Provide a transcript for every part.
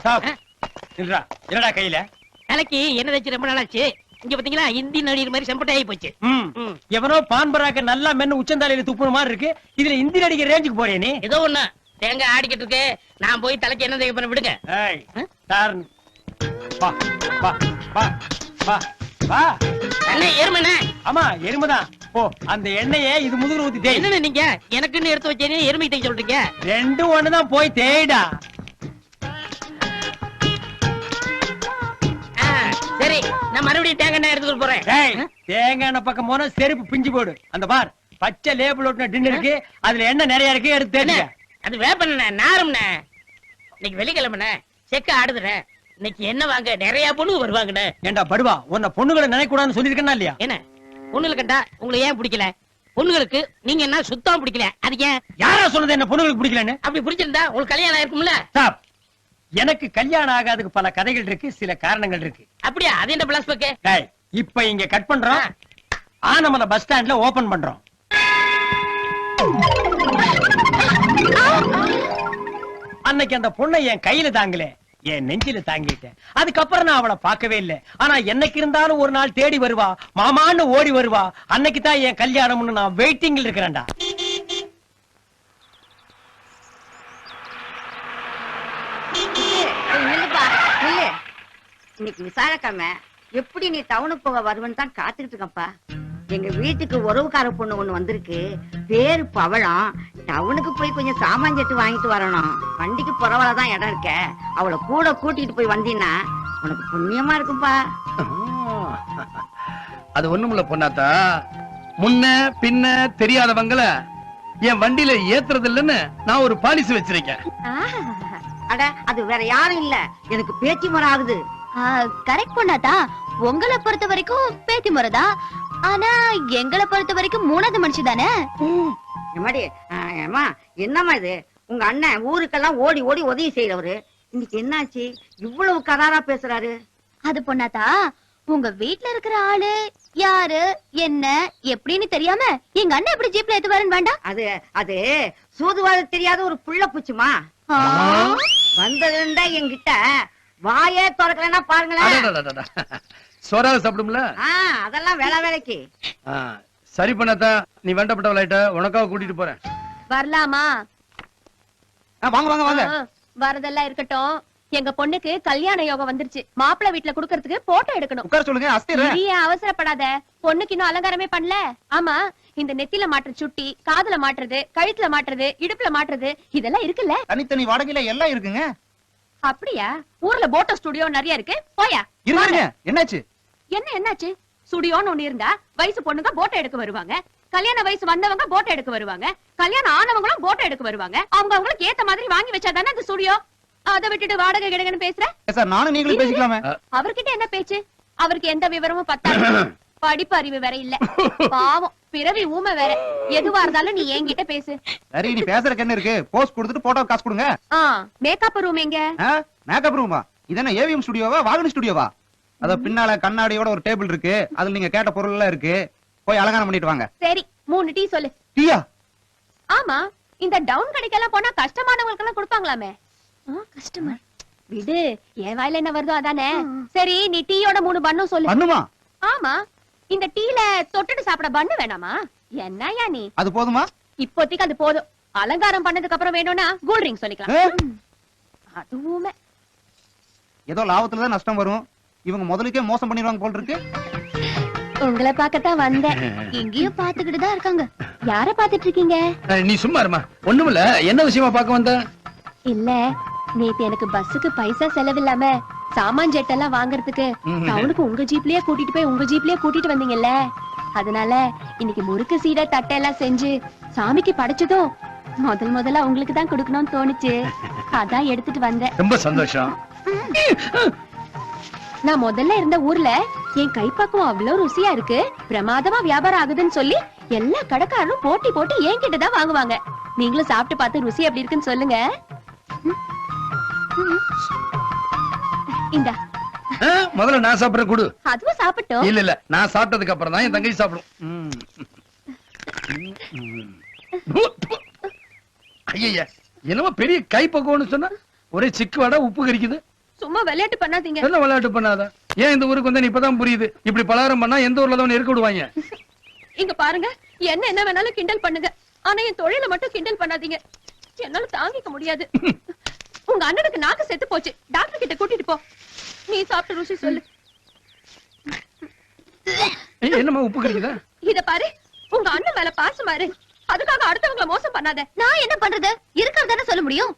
என்னடா கையில தலைக்கு என்ன வச்சு ரொம்ப நாளாச்சு. இங்க பாத்தீங்களா இந்தி நடிகர் மாதிரி செம்பட்டை ஆகி போச்சு. எவனோ பான்பராக்க நல்லா மென்னு உச்சந்தாலையில துப்புன மாதிரி இருக்கு. இதுல இந்தி நடிகர் ரேஞ்சுக்கு போறே நீ. ஏதோ ஒண்ணு தேங்க ஆடிக்கிட்டு இருக்கு. நான் போய் தலைக்கு என்ன தேய்க்க பண்ண விடுங்க. எருமண்ணே. ஆமா எருமைதான். ஓ அந்த எண்ணெயை இது முதுகுல ஊத்தி தேய். என்ன நீங்க எனக்குன்னு எடுத்து வச்சேன்னு எருமை தேய்க்க சொல்றீங்க? ரெண்டும் ஒண்ணுதான், போய் தேய்டா. சரி நான் மறுபடியும் தேங்காய் எண்ணெய் எடுத்துட்டு போறேன். தேங்காய் எண்ணெய் பக்கம் போனா செருப்பு பிஞ்சு போடு. அந்த பார் பச்சை லேபிள் ஒட்டின டின் இருக்கு, அதுல எண்ணெய் நிறைய இருக்கு, எடுத்து தேய்ங்க. அது வேப்பண்ணே நாரும்ண்ணே. இன்னைக்கு வெள்ளிக்கிழமை செக்க ஆடுதுண்ணே. இன்னைக்கு என்ன வாங்க நிறைய பொண்ணு வருவாங்கண்ணே. ஏண்டா படுவா, உன்னை பொண்ணுகளை நினைக்க கூடாதுன்னு சொல்லிருக்கா இல்லையா? என்ன பொண்ணுகளை கண்டா உங்களுக்கு ஏன் பிடிக்கல? பொண்ணுகளுக்கு நீங்க என்ன சுத்தம் பிடிக்கல, அது ஏன்? யாரா சொன்னது என்ன பொண்ணுகளுக்கு பிடிக்கலன்னு? அப்படி பிடிச்சிருந்தா உங்களுக்கு கல்யாணம் ஆயிருக்கும்ல. எனக்கு கல்யாணம் ஆகாதுக்கு பல கதைகள் இருக்கு, சில காரணங்கள் இருக்கு. அப்படியா? அது என்ன பிளஸ் பக்கே? இப்ப இங்க கட் பண்றோம், ஆனமலை பஸ் ஸ்டாண்ட்ல ஓபன் பண்றோம். அன்னைக்கு அந்த பொண்ணை என் கையில தாங்கல, என் நெஞ்சில தாங்கிட்டேன். அதுக்கப்புறம் நான் அவளை பார்க்கவே இல்லை. ஆனா என்னைக்கு இருந்தாலும் ஒரு நாள் தேடி வருவா, மாமான்னு ஓடி வருவா. அன்னைக்கு தான் என் கல்யாணம்னு நான் வெயிட்டிங்ல இருக்கிறேன்டா. இன்னைக்கு விசாரக்காம எப்படி நீ டவுனுக்கு போக வருவன்னு தான் காத்துக்கிட்டு இருக்கப்பா. எங்க வீட்டுக்கு உறவுக்கார பொண்ணு ஒண்ணு வந்திருக்கு, பேரு பவளம். டவுனுக்கு போய் கொஞ்சம் சாமான் செட்டு வாங்கிட்டு வரணும். வண்டிக்கு புறவளதான் இடம் இருக்க, அவளை கூட கூட்டிட்டு போய் வந்தீன்னா உனக்கு புண்ணியமா இருக்கும்பா. அது ஒண்ணுமில்ல பொண்ணாத்தா, முன்ன பின்ன தெரியாதவங்கள என் வண்டியில ஏத்துறது இல்லன்னு நான் ஒரு பாலிசி வச்சிருக்கேன். அட அது வேற யாரும் இல்ல, எனக்கு பேச்சு முறை ஆகுது. கரெக்ட் பொண்ணாத்தா, உங்களை பொறுத்த வரைக்கும் பேத்தி முறைதான். ஆனா எங்களை பொறுத்த வரைக்கும் மூணாவது மனுஷி தானே. என்னம்மா இது, உங்க அண்ணன் ஊருக்கெல்லாம் ஓடி ஓடி உதவி செய்யறவரு, இன்னைக்கு என்னாச்சு இவ்வளவு கராரா பேசுறாரு? அது பொண்ணாத்தா, உங்க வீட்டுல இருக்கிற ஆளு யாரு என்ன எப்படின்னு தெரியாம எங்க அண்ணன் எப்படி ஜீப்ல ஏத்துவாருன்னு வேண்டாம். அது அது சூதுவாது தெரியாத ஒரு புள்ள பூச்சுமா வந்ததுண்டா என்கிட்ட வாயே திறக்கலன்னா பாருங்களேன். சோறாவை சாப்பிடும்ல, அதெல்லாம் வேலை வேலைக்கு. சரி பண்ணாத்தா, நீ வேண்டப்பட்டவளாயிட்ட, உனக்காக கூட்டிட்டு போறேன். வரலாமா? வாங்க வாங்க வாங்க. வரதெல்லாம் இருக்கட்டும், எங்க பொண்ணுக்கு கல்யாண யோகம் வந்துருச்சு. மாப்பிள்ளை வீட்டுல குடுக்கறதுக்கு போட்டோ எடுக்கணும். உட்கார சொல்லுங்க. அவசரப்படாத, பொண்ணுக்கு இன்னும் அலங்காரமே பண்ணல. ஆமா, இந்த நெத்தில மாட்டுற சுட்டி, காதுல மாட்டுறது, கழுத்துல மாட்டுறது, இடுப்புல மாட்டுறது, இதெல்லாம் இருக்குல்ல? தனித்தனி வாடகையில எல்லாம் இருக்குங்க. அப்படியா? ஊர்ல போட்டோ ஸ்டுடியோ நிறைய இருக்கு, போயா. என்னாச்சு? என்னாச்சு? ஸ்டுடியோன்னு ஒண்ணு இருந்தா வயசு பொண்ணுங்க போட்டோ எடுக்க வருவாங்க, கல்யாண வயசு வந்தவங்க போட்டோ எடுக்க வருவாங்க, கல்யாணம் ஆனவங்களும் போட்டோ எடுக்க வருவாங்க. அவங்க அவங்களுக்கு ஏத்த மாதிரி வாங்கி வச்சாதானே அந்த ஸ்டுடியோ. அதை விட்டுட்டு வாடகை கிடைக்குன்னு பேசுற. நானும் நீங்களும் பேசிக்கலாமே. அவர்கிட்ட என்ன பேச்சு? அவருக்கு எந்த விவரமும் பத்தாது, படிப்பு அறிவு வேற இல்ல. பாவம், பிறவி ஊமை வேற. எதுவா இருந்தாலும் நீ என்கிட்ட பேசு. சரி, நீ பேசுறதுக்கு என்ன இருக்கு? போஸ்ட் கொடுத்துட்டு போட்டோ காசு கொடுங்க. மேக்கப் ரூம் எங்க? மேக்கப் ரூமா? இதென்ன ஏவிஎம் ஸ்டுடியோவா, வாகன ஸ்டுடியோவா? அத பின்னால கண்ணாடியோட ஒரு டேபிள் இருக்கு, அதுல நீங்க கேட்ட பொருள் எல்லாம் இருக்கு. போய் அலங்காரம் பண்ணிட்டு வாங்க. சரி, 3 டீ சொல்லு. டீயா? ஆமா, இந்த டவுன் கடைக்கெல்லாம் போனா கஷ்டமானவங்களுக்கு எல்லாம் கொடுப்பாங்களாமே. கஸ்டமர் விடு, என் வாயில என்ன வருதோ அதானே. சரி, நீ டீயோட 3 பன்னும் சொல்லு. பண்ணுமா? ஆமா, இந்த டீல தொட்டுட்டு சாப்பிட பண்ணு வேணாமா? என்னயா நீ? அது போதுமா? இப்போதைக்கு அது போதும். அலங்காரம் பண்ணதுக்கு அப்புறம் வேணும்னா கூல் ட்ரிங்க் சொல்லிக்கலாம். அதுவுமே ஏதோ லாபத்துல தான் நஷ்டம் வரும். இவங்க முதலுக்கே மோசம் பண்ணிடுவாங்க போல் இருக்கு. உங்களை பார்க்கத்தான் வந்தேன். எங்கேயும் பாத்துக்கிட்டு தான் இருக்காங்க. யார பாத்துட்டு இருக்கீங்க? நீ சும்மா இருமா. ஒண்ணுமில்ல. என்ன விஷயமா பார்க்க வந்த? இல்ல, நேத்து எனக்கு பஸ்ஸுக்கு பைசா செலவில்லாம சாமான் ஜெட்டெல்லாம் வாங்குறதுக்கு டவுனுக்கு உங்க ஜீப்லயே கூட்டிட்டு போய் உங்க ஜீப்லயே கூட்டிட்டு வந்தீங்கல்ல, அதனால இன்னைக்கு முறுக்கு சீடை தட்டை எல்லாம் செஞ்சு சாமிக்கு படைச்சதும் முதல்ல உங்களுக்கு தான் கொடுக்கணும்னு தோணுச்சு. அதான் எடுத்துட்டு வந்தேன். ரொம்ப சந்தோஷம். நான் முதல்ல இருந்த ஊர்ல என் கைப்பக்குவம் அவ்வளவு ருசியா இருக்கு, பிரமாதமா வியாபாரம் ஆகுதுன்னு சொல்லி எல்லா கடைக்காரரும் போட்டி போட்டு என்கிட்டதான் வாங்குவாங்க. நீங்களும் சாப்பிட்டு பார்த்து ருசி எப்படி இருக்குன்னு சொல்லுங்க. இந்தா, முதல்ல நான் சாப்பிடுற குடு. அதுவும் சாப்பிட்டோம். இல்ல, நான் சாப்பிட்டதுக்கு அப்புறம் தான் என் தங்கச்சி சாப்பிடும். ஐயா, என்னமோ பெரிய கைப்பக்குவம்னு சொன்னா ஒரே சிக்கு வடை, உப்பு கறிக்குது. சும்மா விளையாட்டு பண்ணாதீங்க. என்ன விளையாட்டு பண்ணாத? ஏன் இந்த ஊருக்கு வந்து இப்பதான் புரியுது. இப்படி பலகாரம் பண்ணா எந்த ஊர்ல தான் இருக்க விடுவாங்க? இங்க பாருங்க, என்ன வேணாலும் கிண்டல் பண்ணுங்க, ஆனா என் தொழில மட்டும் கிண்டல் பண்ணாதீங்க. என்னால தாங்கிக்க முடியாது. உங்க அண்ணனுக்கு நாக்கு செத்து போச்சு, டாக்டர் கிட்ட கூட்டிட்டு போ. நீ சாப்பிட்டு ருசி சொல்லு. என்னமா உப்பு கிடைக்குதா? இத பாரு, உங்க அண்ணன் மேல பாசமாரு, அதுக்காக அடுத்தவங்களை மோசம் பண்ணாத. நான் என்ன பண்றது? இருக்கிறதானே சொல்ல முடியும்.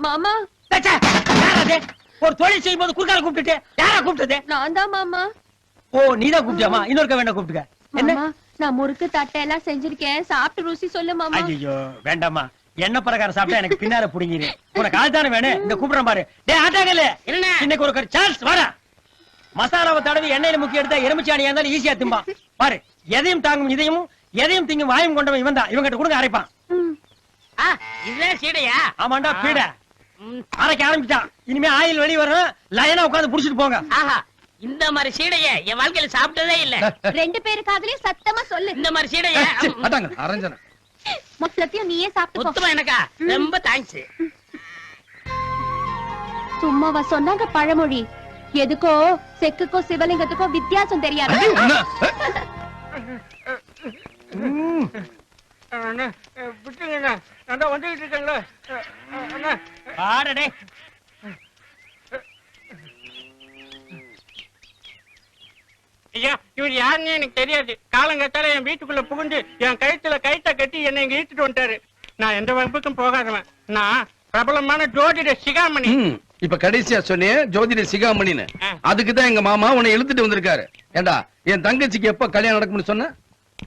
மாமா, ச்சே, யார் அது? ஒரு தொழில் செய்யும் போது குறுக்கால கூப்பிட்டுட்டு யாரா கூப்பிட்டது? நான் தான் மாமா. ஓ, நீதான் கூப்பிட்டியாமா? இன்னொருக்க வேண்டாம் கூப்பிட்டுக்க. என்ன? மாமா, நான் முறுக்கு தட்டை எல்லாம் செஞ்சிருக்கேன், சாப்பிட்டு ருசி சொல்லு மாமா. ஐயோ வேண்டாமா, என்ன பிரகாரம் சாப்பிட்டா எனக்கு பின்னால புடிங்கிரு. உனக்கு ஆள் தானே வேணும். இந்த கூப்பிடுறேன் பாரு. டேய் ஆட்டாங்கல்ல, என்ன இன்னைக்கு ஒரு சான்ஸ் வாடா. மசாலாவை தடவி எண்ணெயில முக்கி எடுத்தா எலுமிச்சாணியா இருந்தாலும் ஈஸியா திம்பா. பாரு, எதையும் தாங்கும் இதையும் எதையும் திங்கும் வாயும் கொண்டவன் இவன் தான். இவங்கிட்ட கொடுங்க அரைப்பான். இதுதான் சீடையா? ஆமாண்டா பீட. அரைக்க ஆரம்பிச்சான். இனிமே ஆயில் வெளிய வரும், லைனா உட்கார்ந்து புடிச்சிட்டு போங்க. ஆஹா, இந்த மாதிரி சீடைய என் வாழ்க்கையில சாப்பிட்டதே இல்ல. ரெண்டு பேரு காதுலயும் சத்தமா சொல்லு. இந்த மாதிரி சீடைய அட்டாங்க அரஞ்சன. மொத்தத்தையும் நீயே சாப்பிட்டு போ. மொத்தமா எனக்கா? ரொம்ப தேங்க்ஸ். சும்மாவா சொன்னாங்க பழமொழி? எதுக்கோ செக்குக்கோ சிவலிங்கத்துக்கோ வித்தியாசம் தெரியாது. பாடடே. ஐயா, இவர் யாருன்னு எனக்கு தெரியாது. காலங்கத்தால என் வீட்டுக்குள்ள புகுந்து என் கழுத்துல கைத்த கட்டி என்னை இங்க இழுத்துட்டு வந்துட்டாரு. நான் எந்த வகுப்புக்கும் போகாதவன். நான் பிரபலமான ஜோதிட சிகாமணி. இப்ப கடைசியா சொன்னே ஜோதிட சிகாமணின்னு. அதுக்குதான் எங்க மாமா உன்னை இழுத்துட்டு வந்திருக்காரு. ஏண்டா, என் தங்கச்சிக்கு எப்ப கல்யாணம் நடக்கும்னு சொன்ன?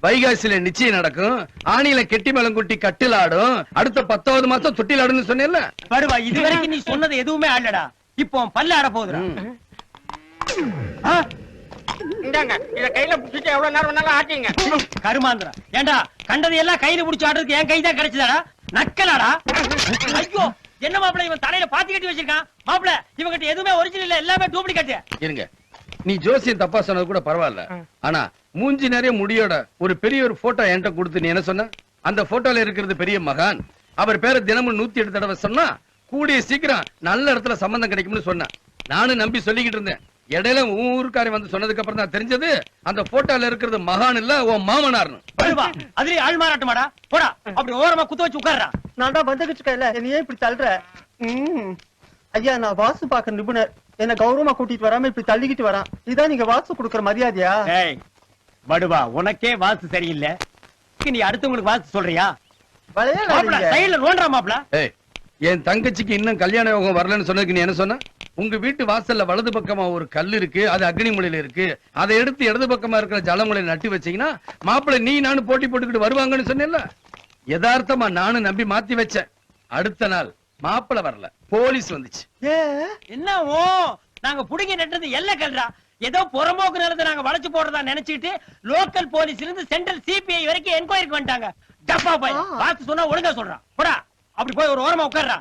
வைகாசியில நிச்சயம் நடக்கும், ஆணியில கெட்டி மேளம் குட்டி கட்டில் ஆடும், அடுத்த 10வது மாசம் தொட்டில் ஆடுன்னு சொன்னேன்ல. படுவா, இதுவரைக்கும் நீ சொன்னது எதுவுமே ஆடலடா. இப்போ பல்ல ஆட போகுதுடா. இந்தாங்க, இத கையில புடிச்சிட்டு எவ்வளவு நேரம் வேணாலும் ஆட்டிங்க. கருமாந்திரா, ஏண்டா கண்டது எல்லாம் கையில புடிச்சு ஆடுறதுக்கு என் கை தான் கிடைச்சதாடா? நக்கலாடா. ஐயோ, என்ன மாப்பிள இவன் தலையில பாத்தி கட்டி வச்சிருக்கான். மாப்பிள இவங்கிட்ட எதுவுமே ஒரிஜினல் இல்ல, எல்லாமே டூப்ளிகேட். இருங்க, நீ ஜோசியம் தப்பா சொன்னது கூட பரவாயில்ல. ஆனா மூஞ்சி நிறைய முடியோட ஒரு பெரிய ஒரு போட்டோ என்கிட்ட கொடுத்து நீ என்ன சொன்ன? அந்த போட்டோல இருக்கிறது பெரிய மகான், அவர் பேரை தினமும் 108 தடவை சொன்னா கூடிய சீக்கிரம் நல்ல இடத்துல சம்பந்தம் கிடைக்கும்னு சொன்ன. நானும் நம்பி சொல்லிக்கிட்டு இருந்தேன். இடையில ஊருக்காரி வந்து சொன்னதுக்கு அப்புறம் தான் தெரிஞ்சது அந்த போட்டோல இருக்கிறது மகான் இல்ல, உன் மாமனார்னு. படுவா, அதுலயே ஆள் மாறாட்டமாடா. போடா, அப்படி ஓரமா குத்து வச்சு உட்கார்றா. நான் தான் வந்துகிட்டு இருக்கேன்ல, என்னையே இப்படி தள்ளுற? ஐயா, நான் வாஸ்து பாக்க நிபுணர். என்ன கௌரவமா கூட்டிட்டு வராம இப்படி தள்ளிக்கிட்டு வரான். இதான் நீங்க வாஸ்து கொடுக்கற மரியாதையா? ஏய் படுவா, உனக்கே வாஸ்து சரியில்லை, நீ அடுத்தவங்களுக்கு வாஸ்து சொல்றியா? மாப்பிள சைடுல நோண்டா மாப்பிள. ஏய், என் தங்கச்சிக்கு இன்னும் கல்யாண யோகம் வரலன்னு சொன்னதுக்கு நீ என்ன சொன்ன? உங்க வீட்டு வாசல்ல வலது பக்கமா ஒரு கல் இருக்கு, அது அக்னிமூலையில இருக்கு, அதை எடுத்து இடது பக்கமா இருக்கிற ஜலமுலையில நட்டு வச்சீங்கன்னா மாப்பிள நீ நானும் போட்டி போட்டுக்கிட்டு வருவாங்கன்னு சொன்னேன்ல. யதார்த்தமா நானும் நம்பி மாத்தி வச்சேன். அடுத்த நாள் மாப்பிள வரல, போலீஸ் வந்துச்சு. என்ன ஓ, நாங்க புடிங்கி நட்டது எல்ல கல்றா. ஏதோ புறம்போக்கு நிலத்தை நாங்க வளைச்சு போடுறதா நினைச்சிட்டு லோக்கல் போலீஸ்ல இருந்து சென்ட்ரல் சிபிஐ வரைக்கும் என்கொயரிக்கு வந்துட்டாங்க. டப்பா போய் பார்த்து சொன்னா ஒழுங்கா சொல்றான். போடா, அப்படி போய் ஒரு ஓரமா உட்கார்றா.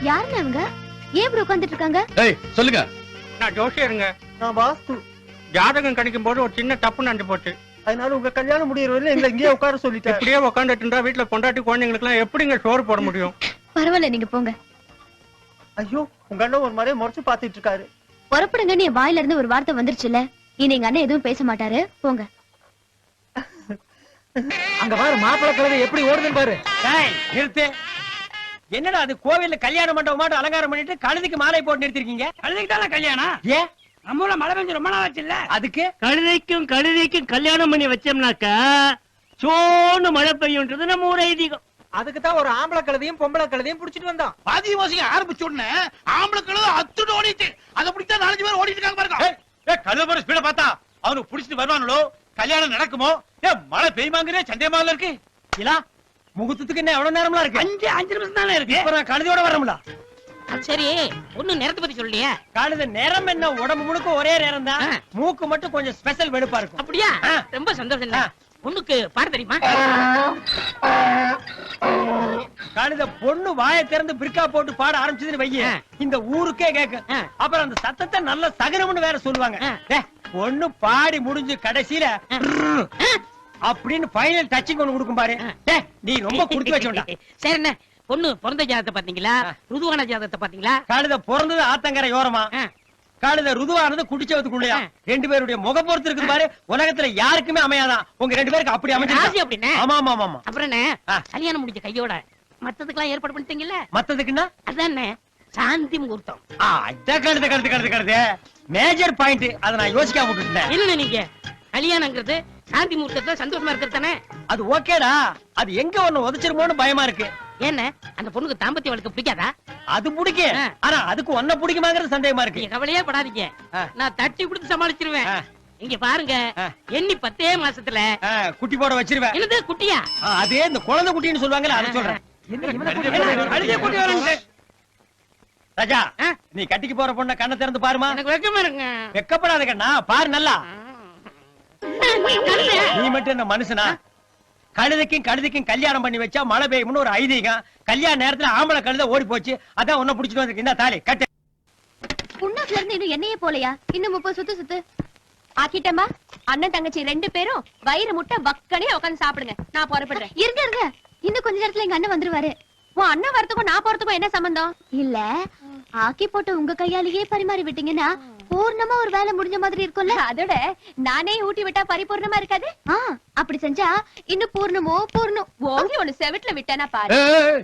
யாருங்க அவங்க? ஏன் இப்படி உட்கார்ந்துட்டு இருக்காங்க? ஏய் சொல்லுங்க. நான் ஜோசியருங்க. நான் வாஸ்து. ஜாதகம் கணிக்கும் போது ஒரு சின்ன தப்பு நடந்து போச்சு. அதனால உங்க கல்யாணம் முடியற வரையில எங்களை இங்கேயே உட்கார சொல்லிட்டேன். இப்படியே உட்காந்துட்டு இருந்தா வீட்டுல பொண்டாட்டி குழந்தைங்களுக்கு எல்லாம் எப்படிங்க சோறு போட முடியும்? பரவாயில்ல, நீங்க போங்க. ஐயோ, உங்க அண்ணன் ஒரு மாதிரியே முறைச்சு பாத்துட்டு இருக்காரு. புறப்படுங்க, நீ வாயில இருந்து ஒரு வார்த்தை வந்துருச்சுல, இனி எங்க அண்ணன் எதுவும் பேச மாட்டாரு, போங்க. அங்க பாரு, மாப்பிள்ளை கிழமை எப்படி ஓடுதுன்னு பாரு. டேய் நிறுத்து. என்னடா அது, கோவில்ல கல்யாண மண்டபம் மாட்டு அலங்காரம் பண்ணிட்டு கழுதைக்கு மாலை போட்டு நிறுத்திருக்கீங்க? கழுதைக்கு தான் கல்யாணம். ஏன்? நம்ம ஊர்ல மழை பெஞ்சு ரொம்ப நாள் ஆச்சு இல்ல, அதுக்கு கழுதைக்கும் கல்யாணம் பண்ணி வச்சோம்னாக்கா சோன்னு மழை பெய்யும்ன்றது நம்ம ஊர் ஐதீகம். அதுக்கு தான் ஒரு ஆம்பளை கழுதையும் பொம்பளை கழுதையும் புடிச்சிட்டு வந்தான். பாதி வாசிங்க ஆரம்பிச்ச உடனே ஆம்பளை கழுதை அத்துட்டு ஓடிட்டு, அதை பிடிச்சா 4 பேர் ஓடிட்டு இருக்காங்க பாருங்க. கழுத ஸ்பீட பார்த்தா அவனுக்கு புடிச்சிட்டு வருவானுங்களோ, கல்யாணம் நடக்குமோ? மழை பெய்யுமாங்கன்னே சந்தேகமா இருக்கு. இல்ல முகூர்த்தத்துக்கு என்ன எவ்வளவு நேரம்லாம் இருக்கு? 5 நிமிஷம் தானே இருக்கு. இப்ப நான் கழுதையோட வரமுல. சரி, ஒண்ணும் நேரத்தை பத்தி சொல்லியா? கழுத நேரம் என்ன, உடம்பு முழுக்க ஒரே நேரம் தான், மூக்கு மட்டும் கொஞ்சம் ஸ்பெஷல் வெளுப்பா இருக்கும். அப்படியா? ரொம்ப சந்தோஷம். பொண்ணுக்கு பாட தெரியுமா? கழுத பொண்ணு வாயை திறந்து பிரிக்கா போட்டு பாட ஆரம்பிச்சதுன்னு வைய ஆ. இந்த ஊருக்கே கேட்க ஆ. அப்புறம் அந்த சத்தத்தை நல்ல சகனம்னு வேற சொல்லுவாங்க ஆ. டேய், பொண்ணு பாடி முடிஞ்சு கடைசியில அப்படின்னு ஃபைனல் டச்சிங் ஒண்ணு கொடுக்கும் பாரு டேய், நீ ரொம்ப குடுத்து வச்சோண்டா. சரிண்ணே பொண்ணு பிறந்த ஜாதகத்தை பாத்தீங்களா ருதுவான ஜாதகத்தை பாத்தீங்களா கழுத பிறந்தது ஆத்தங்கரை ஓரமா, ஆ. கழுத ருதுவானது குடிச்சவத்துக்குள்ளயா. ரெண்டு பேருடைய முக பொறுத்து இருக்கு பாரு, உலகத்துல யாருக்குமே அமையாதான். உங்க ரெண்டு பேருக்கு அப்படி ராசி அமைஞ்சு. அப்படிண்ணே ஆமா ஆமா ஆமா. அப்புறம் என்ன ஆ. கல்யாணம் முடிஞ்ச கையோட மத்ததுக்கெல்லாம் ஏற்பாடு பண்ணிட்டீங்கல்ல மத்ததுக்குன்னா அதானே சாந்தி முகூர்த்தம். கழுது மேஜர் பாயிண்ட். அதை நான் யோசிக்காம விட்டுட்டேன். இல்ல நீங்க கல்யாணங்கிறது சாந்தி முகூர்த்தத்துல சந்தோஷமா இருக்கிறது தானே. அது ஓகேடா, அது எங்க ஒண்ணு உதச்சிருமோன்னு பயமா இருக்கு. என்ன அந்த பொண்ணுக்கு தாம்பத்திய வழக்கு பிடிக்காதா? அது பிடிக்கும், ஆ. ஆனா அதுக்கு ஒன்ன பிடிக்குமாங்கிறது சந்தேகமா இருக்கு. நீங்க கவலையே படாதீங்க, ஆ. நான் தட்டி கொடுத்து சமாளிச்சிருவேன். ஆ. இங்க பாருங்க, ஆ. எண்ணி 10 மாசத்துல குட்டி போட வச்சிருவேன். என்னது குட்டியா? அதே இந்த குழந்தை குட்டின்னு சொல்லுவாங்கல்ல, அதை சொல்றேன். அழுதிய குட்டி வரேன்ட்டு. ராஜா, ஆ. நீ கட்டிக்கு போற பொண்ண கண்ணை திறந்து பாருமா. எனக்கு வெக்கமா இருங்க. வெக்கப்படாத கண்ணா, பாரு நல்லா. நீ மட்டும் என்ன மனுஷனா? கழுதைக்கும் கழுதைக்கும் கல்யாணம் பண்ணி வச்சா மழை பெய்யும்னு ஒரு ஐதீகம். கல்யாண நேரத்துல ஆம்பளை கழுத ஓடி போச்சு, அதான் உன்ன புடிச்சிட்டு வந்து இந்த தாலி கட்டு. புண்ணாக்குல இருந்து இன்னும் எண்ணெயே போலையா? இன்னும் 30 சுத்து ஆக்கிட்டமா. அண்ணன் தங்கச்சி 2 பேரும் வயிறு முட்டை வக்கனே உட்காந்து சாப்பிடுங்க, நான் புறப்படுறேன். இருங்க இருங்க, இன்னும் கொஞ்ச நேரத்துல எங்க அண்ணன் வந்துருவாரு. உன் அண்ணன் வரதுக்கும் நான் போறதுக்கும் என்ன சம்பந்தம்? இல்ல, ஆக்கி போட்டு உங்க கையாலேயே பரிமாறி விட்டீங்கன்னா பூர்ணமா ஒரு வேலை முடிஞ்ச மாதிரி இருக்கும்ல. அதோட நானே ஊட்டி விட்டா பரிபூர்ணமா இருக்காது. அப்படி செஞ்சா இன்னும் பூர்ணமோ பூர்ணம். ஓங்கி ஒண்ணு செவிட்டுல விட்டேனா பாரு. ஏய்,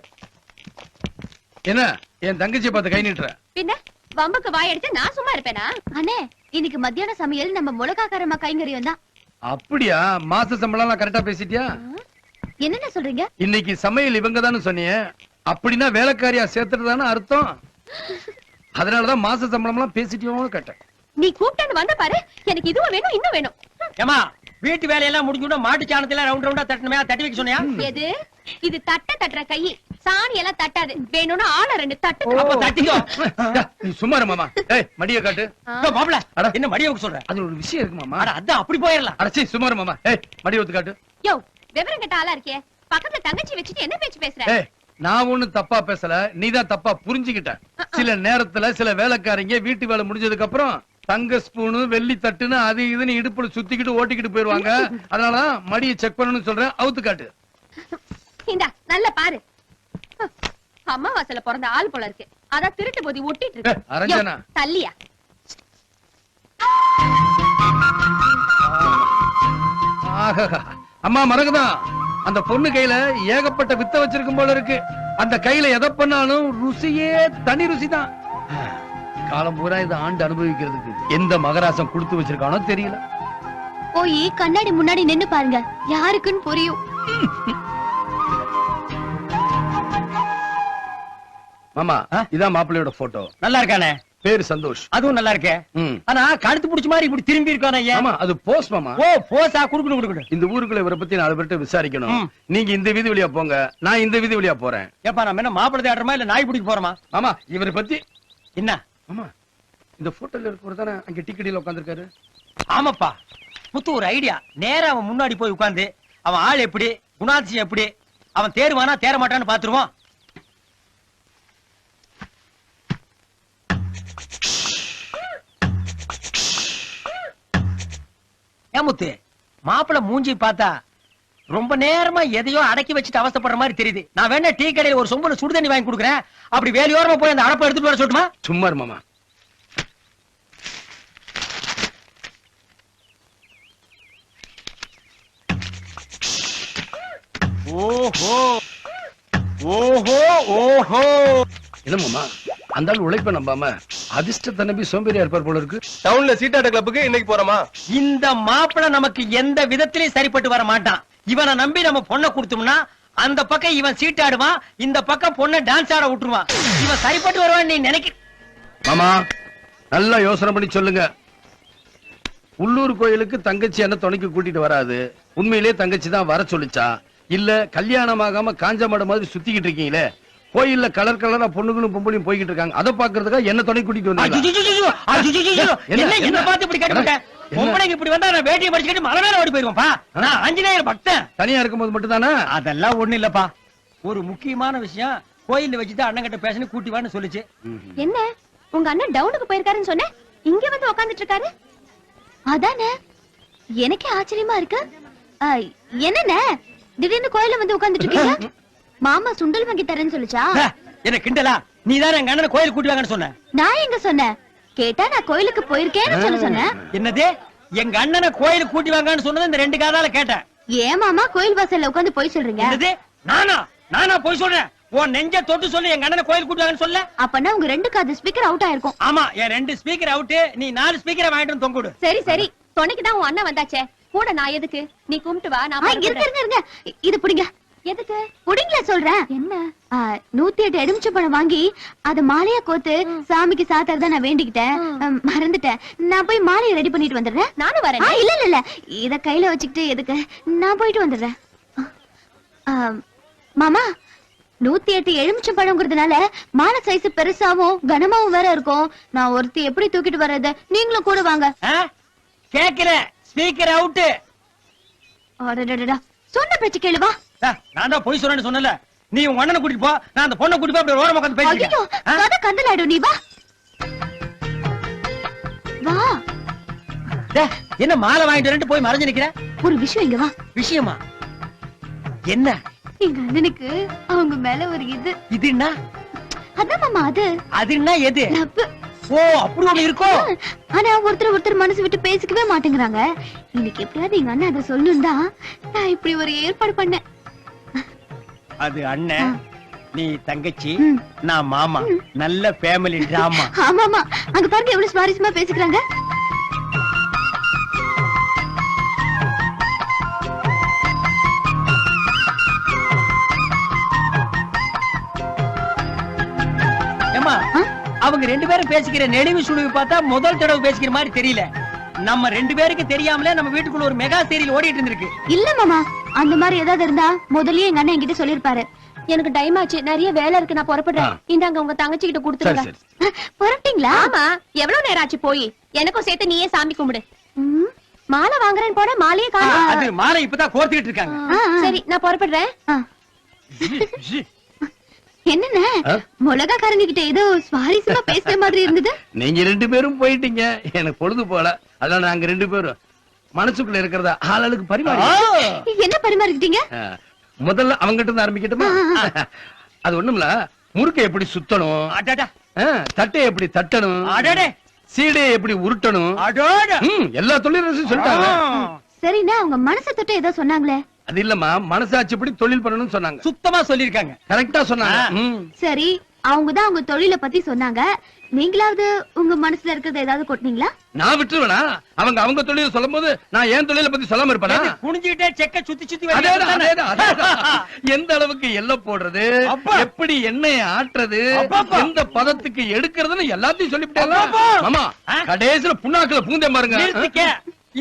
என்ன என் தங்கச்சியை பார்த்து கை நீட்டுற? பின்ன வம்புக்கு வாய் எடுத்து நான் சும்மா இருப்பேனா? அண்ணே, இன்னைக்கு மத்தியான சமையல் நம்ம முளகாக்காரமா கைங்கரியம் தான். அப்படியா? மாச சம்பளம் கரெக்டா பேசிட்டியா? என்னென்ன சொல்றீங்க? இன்னைக்கு சமையல் இவங்க தானே சொன்னீங்க, அப்படின்னா வேலைக்காரியா சேர்த்துறதானே அர்த்தம். அதனாலதான் மாச சம்பளம் எல்லாம் பேசிட்டியோன்னு கேட்டேன். நீ கூப்பிட்டு வந்த பாரு, எனக்கு இதுவும் வேணும் இன்னும் வேணும். ஏமா, வீட்டு வேலையெல்லாம் முடிஞ்சுட்டா மாட்டு சாணத்துல ரவுண்ட் ரவுண்டா தட்டணுமே, தட்டி வைக்க சொன்னியா? எது இது? தட்டுற கை சாணி எல்லாம் தட்டாது. வேணும்னா ஆள 2 தட்டு. அப்ப தட்டிக்கோ. நீ சும்மா இரு மாமா. ஏய், மடிய காட்டு. மாப்பிள, அட. என்ன மடிய வைக்க சொல்ற? அது ஒரு விஷயம் இருக்கு மாமா. அட, அதான் அப்படி போயிடலாம். அடச்சி சும்மா இரு மாமா. ஏய், மடிய ஒத்து காட்டு. யோ, விவரம் கெட்ட ஆளா இருக்கே, பக்கத்துல தங்கச்சி வச்சுட்டு என்ன பேச்சு பேசுற? ஏய், நான் ஒண்ணும் தப்பா பேசல, நீதான் தப்பா புரிஞ்சுக்கிட்ட. சில நேரத்துல சில வேலைக்காரங்க வீட்டு வேலை முடிஞ்சதுக்கு அப்புறம் தங்க ஸ்பூனு வெள்ளி தட்டுன்னு அது இதுன்னு இடுப்புல சுத்திக்கிட்டு ஓட்டிக்கிட்டு போயிருவாங்க. அதனாலதான் மடியை செக் பண்ணணும்னு சொல்றேன். அவுத்து காட்டு. இந்தா நல்ல பாரு. அம்மா வாசல பிறந்த ஆள் போல இருக்கு, அதான் திருட்டு போதி ஒட்டிட்டு ஏய், அரஞ்சனா. இருக்கு. தள்ளியா? ஆஹா, அம்மா மறக்குதான், அந்த பொண்ணு கையில ஏகப்பட்ட வித்த வச்சிருக்கும் போல இருக்கு. அந்த கையில எதை பண்ணாலும் ருசியே தனி ருசிதான். காலம் பூரா இதை ஆண்டு அனுபவிக்கிறதுக்கு எந்த மகராசம் கொடுத்து வச்சிருக்கானோ தெரியல. போய் கண்ணாடி முன்னாடி நின்னு பாருங்க, யாருக்குன்னு புரியும். மாமா, இதான் மாப்பிள்ளையோட போட்டோ. நல்லா இருக்கானே? பேரு சந்தோஷ். அதுவும் நல்லா இருக்கே. ம். ஆனா கழுத்து பிடிச்ச மாதிரி இப்படி திரும்பி இருக்கானே ஏன்? ஆமா, அது போஸ் மாமா. ஓ, போசா? குடுக்கணும் குடுக்கணும். இந்த ஊருக்குள்ள இவரை பத்தி 4 பேர்ட்ட விசாரிக்கணும். ம். நீங்க இந்த வீதி வழியா போங்க, நான் இந்த வீதி வழியா போறேன். ஏப்பா, நம்ம என்ன மாப்பிள்ளை தேடுறோமா இல்ல நாய் பிடிக்க போறோமா? மாமா, இவரை பத்தி என்ன? மாமா, இந்த போட்டோல இருக்கிறவர் தானே அங்க டிக்கெட்டில உட்கார்ந்திருக்காரு? ஆமாப்பா, புத்து ஒரு ஐடியா. நேரா அவன் முன்னாடி போய் உட்கார்ந்து அவன் ஆள் எப்படி, குணாதிசயம் எப்படி, அவன் தேர்வானா தேர மாட்டான்னு பாத்துருவான். ஏமுத்து, மாப்பிள்ள மூஞ்சி பார்த்தா ரொம்ப நேரமா எதையோ அடக்கி வச்சுட்டு அவஸ்தைப்படுற மாதிரி தெரியுது. நான் வேணா டீ கடையில ஒரு சொம்புல சுடு தண்ணி வாங்கி கொடுக்குறேன், அப்படி வேலையோரமா போய் அந்த அடப்பை எடுத்துட்டு வர சொல்லட்டுமா? சும்மா இரு மாமா. ஓஹோ ஓஹோ ஓஹோ. என்ன மாமா, அந்த ஆள் உழைப்ப நம்பாம அதிர்ஷ்டத்தை நம்பி சோம்பேறியா இருப்பார் போல இருக்கு. டவுன்ல சீட்டாட்ட கிளப்புக்கு இன்னைக்கு போறோமா? இந்த மாப்பிள்ள நமக்கு எந்த விதத்திலயும் சரிப்பட்டு வர மாட்டான். இவனை நம்பி நம்ம பொண்ணை கொடுத்தோம்னா அந்த பக்கம் இவன் சீட்டாடுவான், இந்த பக்கம் பொண்ணை டான்ஸ் ஆட விட்டுருவான். இவன் சரிப்பட்டு வருவான்னு நீ நினைக்க? மாமா, நல்லா யோசனை பண்ணி சொல்லுங்க. உள்ளூர் கோயிலுக்கு தங்கச்சி என்ன துணைக்கு கூட்டிட்டு வராது. உண்மையிலேயே தங்கச்சி தான் வர சொல்லிச்சா, இல்ல கல்யாணம் ஆகாம காஞ்ச மாடு மாதிரி சுத்திக்கிட்டு இருக்கீங்களே, கோயில்ல கலர் கலரா பொண்ணுகளும் பொம்பளையும் போய்கிட்டு இருக்காங்க, அதை பாக்குறதுக்காக என்ன துணை கூட்டிட்டு வந்தீங்களா? என்ன பார்த்து இப்படி கேட்டுட்டேன்? பொம்பளைங்க இப்படி வந்தா நான் வேட்டியை படிச்சுக்கிட்டு மலை மேல ஓடி போயிருவான்ப்பா. நான் ஆஞ்சநேயர் பக்தன். தனியா இருக்கும்போது மட்டும் தானே? அதெல்லாம் ஒண்ணு இல்லப்பா. ஒரு முக்கியமான விஷயம் கோயில்ல வச்சுட்டு அண்ணன் கிட்ட பேசணும் கூட்டி வான்னு சொல்லுச்சு. என்ன உங்க அண்ணன் டவுனுக்கு போயிருக்காருன்னு சொன்ன, இங்க வந்து உட்கார்ந்துட்டு இருக்காரு? அதானே எனக்கே ஆச்சரியமா இருக்கு. என்னண்ணே திடீர்னு கோயில்ல வந்து உட்கார்ந்துட்டு இருக்கீங்க? மாமா சுண்டல் வாங்கி தரேன்னு சொல்லுச்சா? என்ன கிண்டலா? நீ தானே எங்க அண்ணனை கோயில் கூட்டி வாங்கன்னு சொன்ன. நான் எங்க சொன்னேன்? கேட்டா நான் கோயிலுக்கு போயிருக்கேன்னு சொல்ல சொன்னேன். என்னது? எங்க அண்ணனை கோயில் கூட்டி வாங்கன்னு சொன்னது இந்த 2 காதால கேட்டேன். ஏன் மாமா கோயில் வாசல்ல உட்கார்ந்து போய் சொல்றீங்க? என்னது? நானா போய் சொல்றேன்? உன் நெஞ்ச தொட்டு சொல்லி எங்க அண்ணனை கோயில் கூட்டி வாங்கன்னு சொல்ல. அப்பனா உங்க 2 காது ஸ்பீக்கர் அவுட் ஆயிருக்கும். ஆமா, என் 2 ஸ்பீக்கர் அவுட். நீ 4 ஸ்பீக்கரை வாங்கிட்டு வந்து தொங்குடு. சரி சரி, துணைக்கு தான் உன் அண்ணன் வந்தாச்சே, கூட நான் எதுக்கு? நீ கும்பிட்டு வா. நான் இருங்க இது புடிங்க. எதுக்கு புடிங்கள சொல்றேன். என்ன? 108 எலுமிச்சம்பழம் வாங்கி அத மாலையா கோத்து சாமிக்கு சாத்தறத நான் வேண்டிக்கிட்டேன். மறந்துட்டேன். நான் போய் மாலையை ரெடி பண்ணிட்டு வந்துடுறேன். நானும் வரேன். இல்ல இத கையில வச்சுக்கிட்டு எதுக்கு? நான் போயிட்டு வந்துடுறேன். மாமா 108 எலுமிச்சம்பழம்ங்கிறதுனால மாலை சைஸ் பெருசாவும் கனமாவும் வேற இருக்கும். நான் ஒருத்தி எப்படி தூக்கிட்டு வர்றது? நீங்களும் கூட வாங்க. கேக்குற ஸ்பீக்கர் அவுட். சொன்ன பேச்சு கேளு. வா. நான் தான் போய் சொல்றேன்னு சொன்னல. நீ உங்க அண்ணனை கூட்டிட்டு போ, நான் அந்த பொண்ணை கூட்டிட்டு போய் அப்படியே ஓரமா உட்கார்ந்து பேசிட்டு. ஐயோ கதை கந்தலாயிடும். நீ வா வா. என்ன மாலை வாங்கிட்டு வரேன்னு போய் மறைஞ்சு நிக்கிற? ஒரு விஷயம் இங்க வா. விஷயமா? என்ன? எங்க அண்ணனுக்கு அவங்க மேல ஒரு இதுன்னா? அதான் மாமா அதுன்னா எது? லவ். ஓ, அப்படி ஒண்ணு இருக்கோ? ஆனா ஒருத்தர் மனசு விட்டு பேசிக்கவே மாட்டேங்கிறாங்க. இன்னைக்கு எப்படியாவது எங்க அண்ணன் அதை சொல்லுண்டா நான் இப்படி ஒரு ஏற்பாடு பண்ணேன். அது அண்ணன், நீ தங்கச்சி, நான் மாமா. நல்ல ஃபேமிலி டிராமா. ஆமாமா, அங்க பாருங்க எவ்வளவு சுவாரஸ்யமா பேசிக்கிறாங்க. ஏமா, அவங்க 2 பேரும் பேசிக்கிற நெளிவு சுழிவு பார்த்தா முதல் தடவை பேசிக்கிற மாதிரி தெரியல. நம்ம 2 பேருக்கு தெரியாமலே நம்ம வீட்டுக்குள்ள ஒரு மெகா சீரியல் ஓடிட்டு இருந்திருக்கு. இல்ல மாமா, அந்த மாதிரி ஏதாவது இருந்தா முதல்லயே எங்க அண்ணன் என்கிட்ட சொல்லிருப்பாரு. எனக்கு டைம் ஆச்சு, நிறைய வேலை இருக்கு, நான் புறப்படுறேன். இந்தாங்க உங்க தங்கச்சி கிட்ட கொடுத்துருங்க. புறப்பட்டீங்களா? ஆமா. எவ்வளவு நேரம் ஆச்சு போய்? எனக்கும் சேர்த்து நீயே சாமி கும்பிடு. மாலை வாங்குறேன்னு போனா மாலையே காணோம். அது மாலை இப்பதான் கோர்த்திட்டு இருக்காங்க. சரி, நான் புறப்படுறேன். என்னண்ணே மிளகாக்காரங்க கிட்ட ஏதோ சுவாரஸ்யமா பேசுற மாதிரி இருந்தது? நீங்க 2 பேரும் போயிட்டீங்க, எனக்கு பொழுது போல. அதான் நாங்க 2 பேரும் மனசுக்குள்ள இருக்கிறத ஆளுக்கு பரிமாறி. என்ன பரிமாறிக்கிட்டீங்க? முதல்ல அவங்கிட்ட இருந்து ஆரம்பிக்கட்டுமா? அது ஒண்ணுமில்ல, முறுக்கை எப்படி சுத்தணும், தட்டை எப்படி தட்டணும், சீடையை எப்படி உருட்டணும், எல்லா தொழிலும் சொல்லிட்டாங்க. சரிண்ணா, அவங்க மனசை தொட்டு ஏதோ சொன்னாங்களே? அது இல்லம்மா, மனசாட்சி எப்படி தொழில் பண்ணணும்னு சொன்னாங்க. சுத்தமா சொல்லிருக்காங்க. கரெக்டா சொன்னாங்க. சரி, அவங்கதான் அவங்க தொழிலை பத்தி சொன்னாங்க. நீங்களாவது உங்க மனசுல இருக்கிறத ஏதாவது கொட்டினீங்களா? நான் விட்டுருவேனா? அவங்க தொழில சொல்லும் போது நான் ஏன் தொழிலை பத்தி சொல்லாம இருப்பேனா? குனிஞ்சிட்டே செக்க சுத்தி எந்த அளவுக்கு எல்ல போடுறது, எப்படி எண்ணெயை ஆட்டுறது, எந்த பதத்துக்கு எடுக்கிறதுன்னு எல்லாத்தையும் சொல்லிவிட்டேன். ஆமா, கடைசியில புண்ணாக்குல பூந்தே பாருங்க.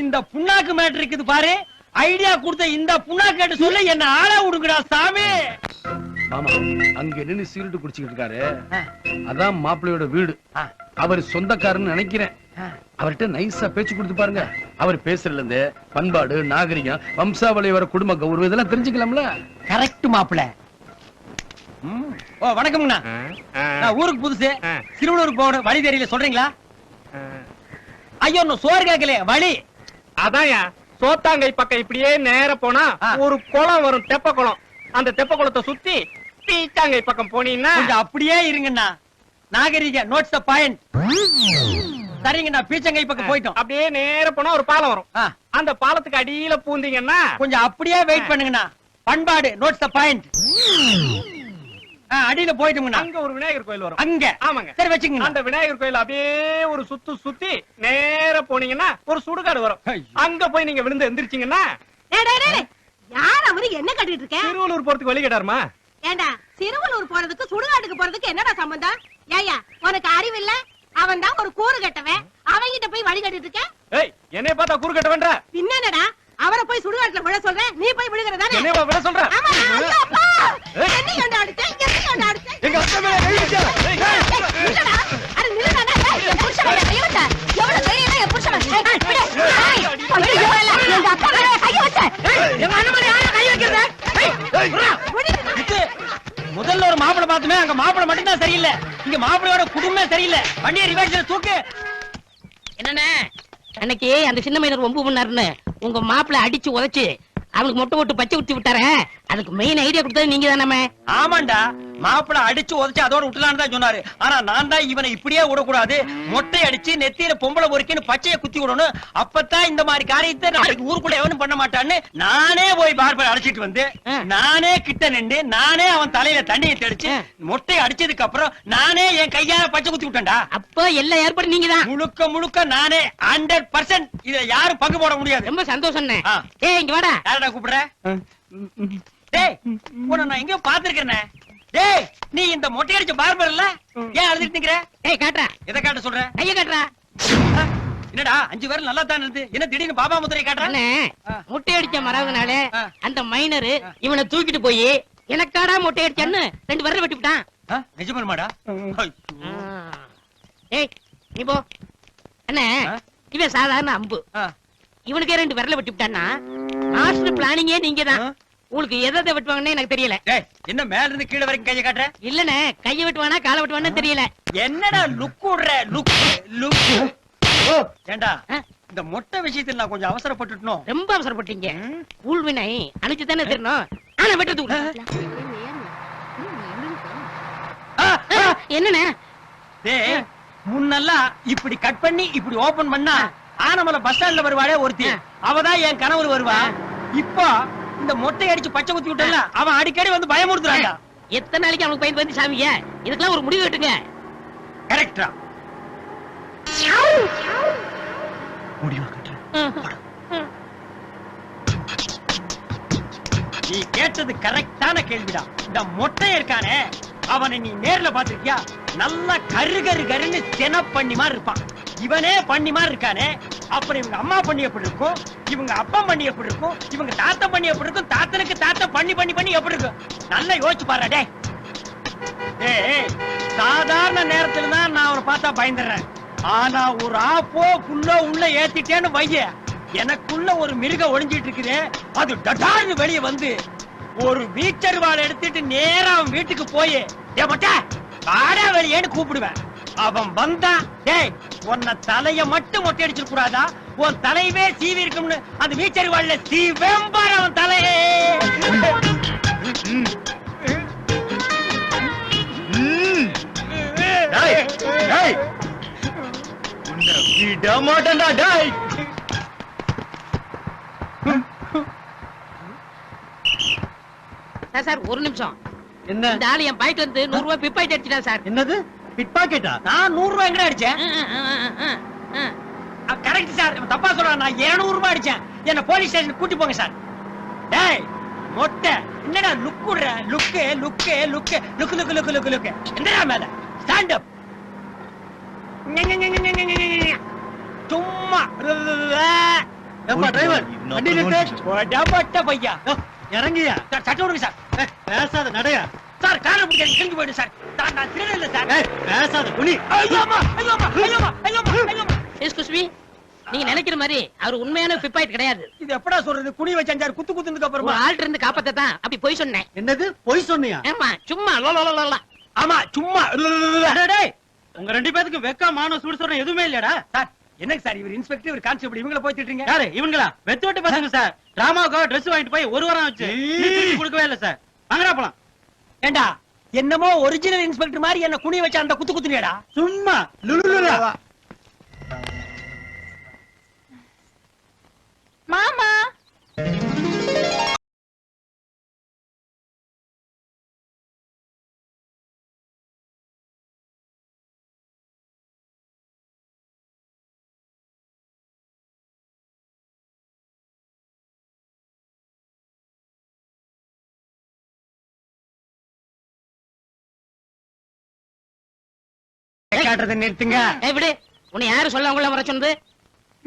இந்த புண்ணாக்கு மேட்டர் இருக்குது பாரு. ஐடியா கொடுத்த இந்த புண்ணாக்கு கேட்டு சொல்ல என்ன ஆளா விடுங்கடா சாமி. மாமா அங்க நின்னு சீரட்டு குடிச்சிட்டு இருக்காரு, அதான் மாப்பிள்ளையோட வீடு. அவர் சொந்தக்காரன்னு நினைக்கிறேன். அவர்கிட்ட நைஸா பேச்சு கொடுத்து பாருங்க. அவர் பேசுறதுல இருந்து பண்பாடு, நாகரிகம், வம்சாவளி வர குடும்ப கௌரவம் இதெல்லாம் தெரிஞ்சுக்கலாம்ல. கரெக்ட் மாப்பிள்ள. ஓ வணக்கம்ண்ணா. நான் ஊருக்கு புதுசு, திருவள்ளூருக்கு போகணும், வழி தெரியல, சொல்றீங்களா? ஐயோ சோறு கேட்கல, வழி. அதான்யா, சோத்தாங்கை பக்கம் இப்படியே நேர போனா ஒரு குளம் வரும், தெப்ப குளம். அந்த தெப்ப குளத்தை சுத்தி பீச்சாங்கை பக்கம் போனீங்கன்னா கொஞ்சம் அப்படியே இருங்கண்ணா. நாகரிக நோட்ஸ் தி பாயிண்ட். சரிங்கண்ணா, பீச்சங்கை பக்கம் போயிட்டோம். அப்படியே நேர போனா ஒரு பாலம் வரும். அந்த பாலத்துக்கு அடியில பூந்தீங்கன்னா கொஞ்சம் அப்படியே வெயிட் பண்ணுங்கண்ணா. பண்பாடு நோட்ஸ் தி பாயிண்ட். அடியில போயிட்டோம்னா அங்க ஒரு விநாயகர் கோயில் வரும். அங்க? ஆமாங்க. சரி வச்சுக்கங்க. அந்த விநாயகர் கோயில் அப்படியே ஒரு சுத்தி நேர போனீங்கன்னா ஒரு சுடுகாடு வரும். அங்க போய் நீங்க விழுந்து எந்திரிச்சீங்கன்னா யார் அவரு? என்ன கட்டிட்டு இருக்க? திருவள்ளூர் போறதுக்கு வழி கேட்டாருமா? ஏண்டா, திருவள்ளூர் போறதுக்கு சுடுகாட்டுக்கு போறதுக்கு என்னடா சம்பந்தம்? ஏயா உனக்கு அறிவு இல்ல? அவன் தான் ஒரு கூறு கட்டவன், அவங்கிட்ட போய் வழி கட்டிட்டு இருக்க. ஏய், என்னைய பார்த்தா கூறு கட்டவன்ற? பின்னடா அவரை போய் சுடுகாட்டுல விழ சொல்றேன், நீ போய் விழுகிறதானே? என்னைய விழ சொல்ற? ஆமா. ஐயோ அப்பா, என்ன ஏண்டா அடிச்ச? என்ன அடிச்ச? எங்க அக்கா மேல கை வச்ச. நில்லடா. அட நில்லடா. என் புருஷன் மேல கை வச்ச. எவ்வளவு தைரியமா என் புருஷன் மேல? எங்க அக்கா மேல கை வச்ச. எங்க அண்ணன் மேல யார கை வைக்கிறத? முதல்ல ஒரு மாப்பிளை பார்த்துமே அங்க மாப்பிளை மட்டும் தான் சரியில்லை, இங்க மாப்பிளையோட குடும்பமே சரியில்லை. வண்டியை ரிவர்ஸ்ல தூக்கு. என்னண்ணே அன்னைக்கு அந்த சின்ன மைனர் ஒம்பு பண்ணாருன்னு உங்க மாப்பிளை அடிச்சு உதைச்சு அவனுக்கு மொட்டை போட்டு பச்சை குத்தி விட்டாரே, அதுக்கு மெயின் ஐடியா கொடுத்தது நீங்க தானே? ஆமாண்டா, மாப்பிளை அடிச்சு உதச்சு அதோட விட்டுலான்னு தான் சொன்னாரு. ஆனா நான் தான் இவனை இப்படியே விடக்கூடாது, மொட்டை அடிச்சு நெத்தியில பொம்பளை பொறுக்கின்னு பச்சையை குத்தி விடணும். அப்பதான் இந்த மாதிரி காரியத்தை நாளைக்கு ஊருக்குள்ள எவனும் பண்ண மாட்டான்னு நானே போய் பார்பர் அடிச்சிட்டு வந்து நானே கிட்ட நின்று நானே அவன் தலையில தண்ணியை தெளிச்சு மொட்டை அடிச்சதுக்கு அப்புறம் நானே என் கையால பச்சை குத்தி விட்டேன்டா. அப்ப எல்லா ஏற்பாடு நீங்க தான். முழுக்க முழுக்க நானே 100%. இத யாரும் பங்கு போட முடியாது. ரொம்ப சந்தோஷம். ஏய் இங்க வாடா. யாரடா கூப்பிடுற? டேய் உன்னை நான் எங்கேயோ பாத்துருக்கேனே. டேய் நீ இந்த மொட்டை அடிச்ச பார்பர் இல்ல, ஏன் அழுதுட்டு நிக்கிற? ஏய் காட்றா. எதை காட்ட சொல்ற? கைய காட்றா. என்னடா 5 பேர் நல்லா தான் இருந்து என்ன திடீர்னு பாபா முத்திரை காட்டுற? அண்ணே மொட்டை அடிச்ச மறவனால அந்த மைனர் இவனை தூக்கிட்டு போய் எனக்காடா மொட்டை அடிச்சான்னு 2 விரல வெட்டி விட்டான். நிஜமாடா? ஏய் நீ போ. அண்ணே இவன் சாதாரண அம்பு, இவனுக்கே 2 விரல வெட்டி விட்டான்னா மாஸ்டர் பிளானிங்கே நீங்க தான். உங்களுக்கு எதை வெட்டுவாங்கன்னு எனக்கு தெரியல. என்ன மேல இருந்து கீழே வரைக்கும் கைய காட்டுற? இல்லனே கைய வெட்டுவானா காலை வெட்டுவானு தெரியல. என்னடா லுக் விடுற? லுக் ஏண்டா இந்த மொட்டை விஷயத்துல நான் கொஞ்சம் அவசரப்பட்டுட்டோம். ரொம்ப அவசரப்பட்டீங்க. ஊழ்வினை அணைச்சு தானே தெரியணும். ஆனா வெட்டுறது என்னண்ணே? டேய் முன்னெல்லாம் இப்படி கட் பண்ணி இப்படி ஓபன் பண்ணா ஆனமலை பஸ் ஸ்டாண்ட்ல வருவாளே ஒருத்தி, அவதான் என் கணவர் வருவா. இப்போ இந்த மொட்டை அடிச்சு பச்சை குத்தி விட்டல அவன் அடிக்கடி வந்து பயமுறுத்துறாங்க. எத்தனை நாளைக்கு அவனுக்கு பயந்து வந்து சாமிங்க? இதுக்கெல்லாம் ஒரு முடிவு கட்டுங்க. கரெக்டா முடிவு கட்டுறேன். நீ கேட்டது கரெக்டான கேள்விடா. இந்த மொட்டை இருக்கானே அவனை நீ நேர்ல பாத்திருக்கியா? நல்லா கரு கரு கருன்னு சென பண்ணி மாதிரி இருப்பான். இவனே பண்ணி மாதிரி இருக்கானே, அப்புறம் இவங்க அம்மா பண்ணி எப்படி இருக்கும், இவங்க அப்பா பண்ணி எப்படி இருக்கும், இவங்க தாத்தா பண்ணி எப்படி இருக்கும், தாத்தனுக்கு தாத்தா பண்ணி பண்ணி பண்ணி எப்படி இருக்கும்? நல்லா யோசிச்சு பாரு. டேய் சாதாரண நேரத்துல தான் நான் அவனை பார்த்தா பயந்துடுறேன். ஆனா ஒரு ஆப்போ புல்லோ உள்ள ஏத்திட்டேன்னு வைய, எனக்குள்ள ஒரு மிருகம் ஒளிஞ்சிட்டு இருக்குது. அது டடார்னு வெளியே வந்து ஒரு வீச்சருவாளை எடுத்துட்டு நேரா அவன் வீட்டுக்கு போய் வாடா வெளியேன்னு கூப்பிடுவேன். அவன் வந்தா டேய் உன்னை தலைய மட்டும் மொட்டை அடிச்சிட கூடாதா, உன் தலையவே சீவி இருக்கும்னு அந்த வீச்சருவாள்ல சீவெம்பார் அவன் தலையே. விட மாட்டேன்டா டேய். சார் ஒரு நிமிஷம். என்ன இந்த ஆளு என் பாயிட்டு வந்து 100 ரூபாய் பிட் பாயிட்டு அடிச்சிட்டா சார். என்னது பிட் பாக்கெட்டா? நான் 100 ரூபாய் எங்க அடிச்சேன்? கரெக்ட் சார், தப்பா சொல்றேன். நான் 200 ரூபாய் அடிச்சேன். என்ன போலீஸ் ஸ்டேஷன் கூட்டி போங்க சார். டேய் மொட்டை என்னடா லுக் விடுற? லுக்கு லுக்கு லுக்கு லுக்கு லுக்கு லுக்கு லுக்கு லுக்கு என்னடா மேல ஸ்டாண்ட் அப். சும்மா ஏப்பா டிரைவர் வண்டி நிறுத்து. பையா இறங்கியா? சார் சட்டம் விடுங்க சார். பேசாத நடையா? சார் காரை பிடிக்க கிளம்பி போயிடு சார். நான் திருட இல்ல சார். பேசாத புனி. ஐயோமா ஐயோமா ஐயோமா ஐயோமா ஐயோமா. எஸ்கூஸ் மீ, நீங்க நினைக்கிற மாதிரி அவர் உண்மையான பிட் பாயிட் கிடையாது. இது எப்படா சொல்றது? குனி வச்சு 5 குத்து குத்துனதுக்கு ஒரு அப்புறமா ஆள்கிட்ட இருந்து காப்பாத்ததான் அப்படி போய் சொன்னேன். என்னது பொய் சொன்னியா? ஆமா சும்மா லோலோலோலா. ஆமா சும்மா. டேய் உங்க 2 பேத்துக்கு வெக்கா மான சூடு சொல்ற எதுவுமே இல்லடா. சார் என்னங்க சார் இவர் இன்ஸ்பெக்டர் இவர் கான்ஸ்டபிள் இவங்கள போய் திட்டுறீங்க? யாரு இவங்களா? வெத்து வெட்டு பசங்க சார். டிராமாவுக்காக Dress வாங்கிட்டு போய் 1 வாரம் ஆச்சு. திருப்பி கொடுக்கவே இல்ல சார். வாங்கடா போலாம். ஏண்டா என்னமோ ஒரிஜினல் இன்ஸ்பெக்டர் மாதிரி என்ன குனி வச்சு அந்த குத்து குத்துனியடா? சும்மா லுலுலுலா. மாமா காட்டுறதை நிறுத்துங்க. எப்படி உன்னை யாரு சொல்ல உங்கள வர சொன்னது?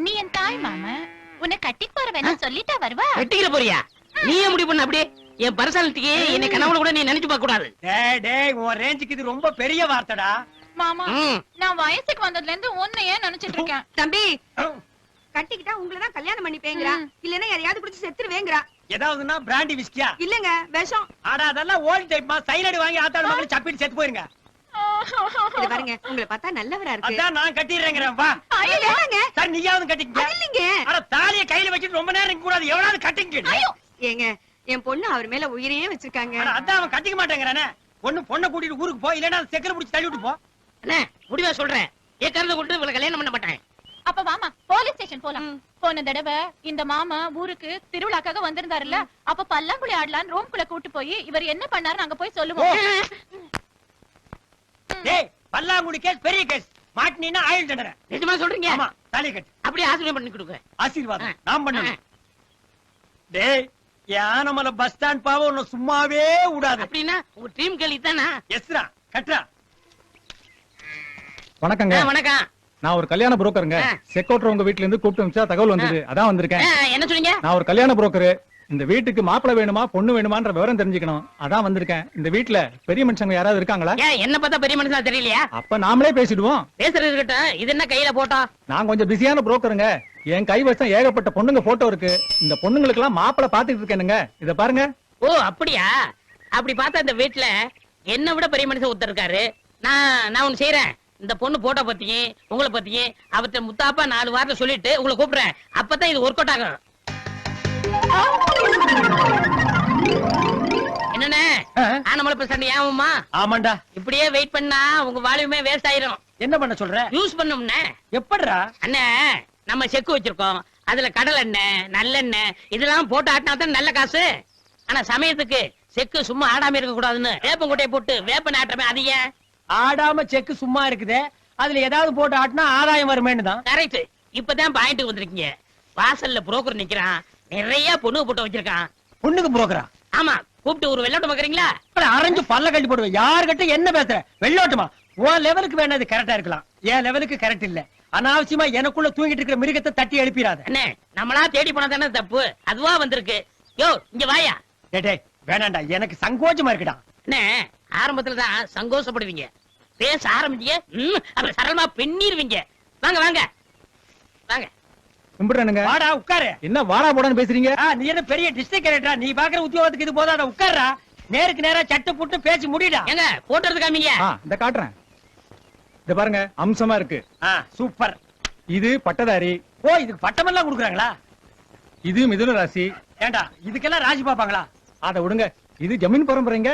நீ என் தாய் மாமா, உன்னை கட்டி போற வேணா சொல்லிட்டா வருவா. வெட்டிக்கிற போறியா? நீயே முடிவு பண்ண. அப்படியே என் பர்சனாலிட்டிக்கு என்னை கனவுல கூட நீ நினைச்சு பார்க்க கூடாது. டேய் டேய் உன் ரேஞ்சுக்கு இது ரொம்ப பெரிய வார்த்தைடா. மாமா நான் வயசுக்கு வந்ததுல இருந்து உன்னையே நினைச்சிட்டு இருக்கேன். தம்பி கட்டிக்கிட்டா உங்களை தான் கல்யாணம் பண்ணிப்பேங்கிறா, இல்லன்னா யாரையாவது குடிச்சு செத்துருவேங்கிறா. ஏதாவதுன்னா பிராண்டி விஸ்கியா? இல்லங்க விஷம். ஆனா அதெல்லாம் ஓல்ட் டைப்மா. சைலடு வாங்கி ஆத்தாடு மகள சப்பிட்டு செத்து போயிருங்க. இது பாருங்க, உங்களை பார்த்தா நல்லவரா இருக்கு. அதான் நான் கட்டிடுறேங்கறேன். வா. இல்லங்க. சார் நீயாவது கட்டிங்க. இல்லங்க. அட தாலிய கையில வச்சிட்டு ரொம்ப நேரம் நிக்க கூடாது. எவனாவது கட்டிங்க. ஏங்க, என் பொண்ணு அவர் மேல உயிரையே வச்சிருக்காங்க. அட அதான் அவன் கட்டிக்க மாட்டேங்கறானே. பொண்ணை கூட்டிட்டு ஊருக்கு போ, இல்லனா செக்கல புடிச்சு தள்ளி விட்டு போ. அண்ணே முடிவா சொல்றேன், ஏக்கறத கொண்டு இவள கல்யாணம் பண்ண மாட்டேன். அப்ப வாமா போலீஸ் ஸ்டேஷன் போலாம். போன தடவை இந்த மாமா ஊருக்கு திருவிழாக்காக வந்திருந்தாருல்ல, அப்ப பல்லாங்குழி ஆடலான்னு ரூம்குள்ள கூட்டு போய் இவர் என்ன பண்ணாரு அங்க போய் சொல்லுவோம். டேய் பல்லாங்குடி கேஸ் பெரிய கேஸ். மாட்டினீனா ஆயுள் தண்டனை. நிஜமா சொல்றீங்க? ஆமா, தாலி கட்டு. அப்படியே ஆசீர்வாதம் பண்ணி கொடுங்க. ஆசீர்வாதம் நான் பண்ணணும். டேய் யானமல பஸ் ஸ்டாண்ட் பாவ உன்னை சும்மாவே விடாது. அப்படின்னா உங்க ட்ரீம் கேர்ள் இதானா? எஸ்ரா கட்றா. வணக்கங்க. வணக்கம். நான் ஒரு கல்யாண புரோக்கருங்க. செக்ரட்டரி உங்க வீட்ல இருந்து கூப்பிட்டு வந்தா தகவல் வந்தது, அதான் வந்திருக்கேன். என்ன சொன்னீங்க? நான் ஒரு கல்யாண புரோக்கர். இந்த வீட்டுக்கு மாப்பிள்ளை வேணுமா பொண்ணு வேணுமான்ற விவரம் தெரிஞ்சுக்கணும், அதான் வந்திருக்கேன். இந்த வீட்ல பெரிய மனுஷங்க யாராவது இருக்காங்களா? ஏன் என்ன பார்த்தா பெரிய மனுஷனா தெரியலையா? அப்ப நாமளே பேசிடுவோம். பேசுறது இருக்கட்டும், இது என்ன கையில போட்டோ? நான் கொஞ்சம் பிஸியான புரோக்கருங்க. என் கைவசம் ஏகப்பட்ட பொண்ணுங்க போட்டோ இருக்கு. இந்த பொண்ணுங்களுக்கு எல்லாம் மாப்பிள்ளை பாத்துட்டு இருக்கேனுங்க. இத பாருங்க. ஓ அப்படியா? அப்படி பார்த்தா இந்த வீட்டுல என்ன விட பெரிய மனுஷன் ஒருத்தர் இருக்காரு. நான் ஒண்ணு செய்யறேன். இந்த பொண்ணு போட்டோ பத்தியும் உங்களை பத்தியும் அவர்கிட்ட முத்தாப்பா 4 வாரத்தை சொல்லிட்டு உங்களை கூப்பிடுறேன். அப்பதான் இது ஒர்க் அவுட் ஆகும். என்னண்ணே ஆனமலை பிரசண்ட் ஏமா? ஆமாண்டா. இப்படியே வெயிட் பண்ணா உங்க வால்யூமே வேஸ்ட் ஆயிரும். என்ன பண்ண சொல்ற? யூஸ் பண்ணும்னே. எப்படிடா? அண்ணே நம்ம செக்கு வச்சிருக்கோம், அதுல கடல் எண்ணெய் நல்லெண்ணெய் இதெல்லாம் போட்டு ஆட்டினா தான் நல்ல காசு. ஆனா சமயத்துக்கு செக்கு சும்மா ஆடாம இருக்க கூடாதுன்னு வேப்பங்கொட்டையை போட்டு வேப்ப நாட்டமே. அது ஏன் ஆடாம செக்கு சும்மா இருக்குதே, அதுல ஏதாவது போட்டு ஆட்டினா ஆதாயம் வருமேன்னு தான். கரெக்ட். இப்பதான் பாயிண்ட் வந்திருக்கீங்க. வாசல்ல புரோக்கர் நிக்கிறான், நிறைய பொண்ணு போட்டு வச்சிருக்கான். பொண்ணுக்கு புரோக்கரா? ஆமா, கூப்பிட்டு ஒரு வெள்ளோட்டம் பாக்குறீங்களா? அரைஞ்சு பல்ல கட்டி போடுவேன். யாருகிட்ட என்ன பேசுற? வெள்ளோட்டமா? உன் லெவலுக்கு வேணா அது கரெக்டா இருக்கலாம், என் லெவலுக்கு கரெக்ட் இல்ல. அனாவசியமா எனக்குள்ள தூங்கிட்டு இருக்கிற மிருகத்தை தட்டி எழுப்பிடாத. அண்ணே நம்மளா தேடி போனா தானே தப்பு, அதுவா வந்திருக்கு. யோ இங்க வாயா. டேய் வேணாண்டா, எனக்கு சங்கோச்சமா இருக்குடா. அண்ணே ஆரம்பத்துல தான் சங்கோஷப்படுவீங்க, பேச ஆரம்பிச்சீங்க அப்புறம் சரளமா பெண்ணிருவீங்க. வாங்க வாங்க வாங்க. கும்பிடுறேனுங்க. வாடா உட்காரு. என்ன வாடா போடான்னு பேசுறீங்க? நீ என்ன பெரிய டிஸ்ட்ரிக்ட் கலெக்டரா? நீ பாக்குற உத்தியோகத்துக்கு இது போதாடா. உட்கார்றா. நேருக்கு நேரா சட்டு புட்டு பேசி முடிடா. ஏங்க போட்டோ எடுத்து காமிங்க. இந்த காட்டுறேன். இத பாருங்க, அம்சமா இருக்கு. சூப்பர். இது பட்டதாரி. ஓ இதுக்கு பட்டம் எல்லாம் கொடுக்குறாங்களா? இது மிதுன ராசி. ஏண்டா இதுக்கெல்லாம் ராசி பாப்பாங்களா? அத விடுங்க, இது ஜமீன் பரம்பரைங்க.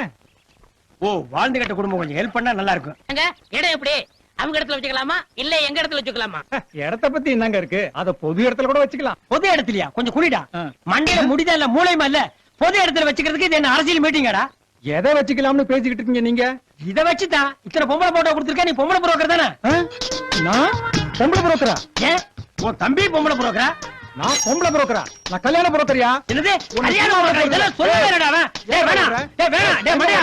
ஓ வாழ்ந்து கட்ட குடும்பம், கொஞ்சம் ஹெல்ப் பண்ணா நல்லா இருக்கும். ஏங்க இடம் எப்படி? அவங்க இடத்துல வச்சுக்கலாமா இல்ல எங்க இடத்துல வச்சுக்கலாமா? இடத்த பத்தி என்னங்க இருக்கு, அத பொது இடத்துல கூட வச்சுக்கலாம். பொது இடத்துலயா? கொஞ்சம் குடிடா. மண்டையில முடிதா இல்ல மூளையுமா இல்ல? பொது இடத்துல வச்சுக்கிறதுக்கு இது என்ன அரசியல் மீட்டிங்கடா? எதை வச்சுக்கலாம்னு பேசிக்கிட்டு இருக்கீங்க நீங்க? இத வச்சுதான் இத்தனை பொம்பளை போட்டோ கொடுத்திருக்க. நீ பொம்பளை புரோக்கர் தானே? நான் பொம்பளை புரோக்கரா? ஏன் உன் தம்பி பொம்பளை புரோக்கரா? நான் பொம்பளை புரோக்கரா? நான் கல்யாண புரோக்கரியா? என்னது கல்யாண புரோக்கரா? இதெல்லாம் சொல்லவே இல்லடா அவன். டேய் வேணாம். டேய் வேணாம். டேய் மடையா.